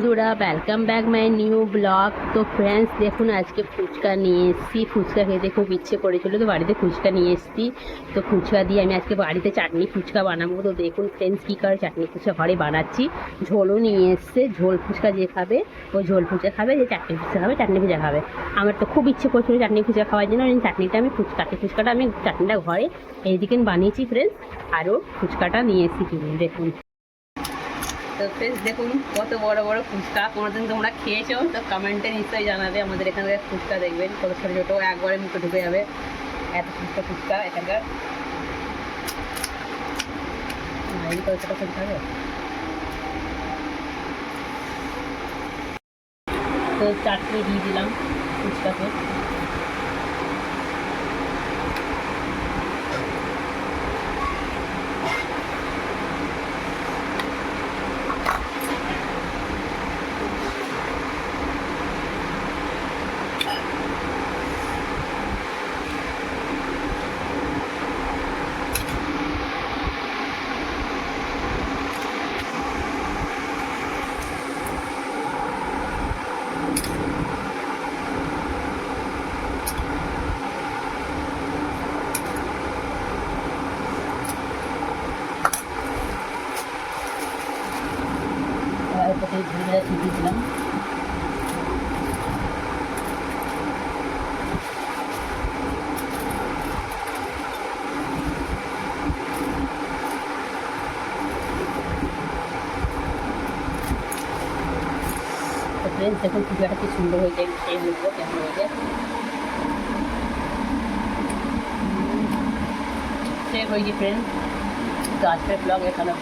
বন্ধুরা, welcome back my new blog. তো friends দেখুন, আজকে ফুচকা নিয়ে এসেছি। ফুচকা খেতে খুব ইচ্ছে করেছিল, তো বাড়িতে ফুচকা নিয়ে এসেছি। তো ফুচকা দিয়ে আমি আজকে বাড়িতে চাটনি ফুচকা বানাবো। তো দেখুন ফ্রেন্ডস কী করে চাটনি ফুচকা ঘরে বানাচ্ছি। ঝোলও নিয়ে এসছে, ঝোল ফুচকা যে খাবে ও ঝোল ফুচকা খাবে, যে চাটনি ফুচকা খাবে চাটনি ফুচকা খাবে। আমার তো খুব ইচ্ছে করছিল চাটনি ফুচকা খাওয়ার জন্য। চাটনিটা আমি ফুচকাটা আমি চাটনিটা ঘরে এইদিকে বানিয়েছি ফ্রেন্ডস। আরও ফুচকাটা নিয়ে এসেছি কিনে দেখুন। তো ফ্রেন্ডস দেখুন কত বড় বড় ফুচকা, কোনোদিন তোমরা খেয়েছো তো কমেন্টে নিশ্চয়ই জানাবে। আমাদের এখানকার ফুচকা দেখবেন কত ছোটো ছোটো, একবারে মুখে ঢুকে যাবে এত ফুচকা এখানকার। কত ছোটো ফুচকা হবে। তো চাটনি দিয়ে দিলাম ফুচকাতে। ঝুড়িটা দিয়ে দিলাম। তো ফ্রেন্ডস দেখুন ফুচকাটা কি সুন্দর হয়েছে, খেয়ে বলবো কেমন হয়েছে। সে হয়েছে ফ্রেন্ডস। তো আজকের ব্লগ এখানে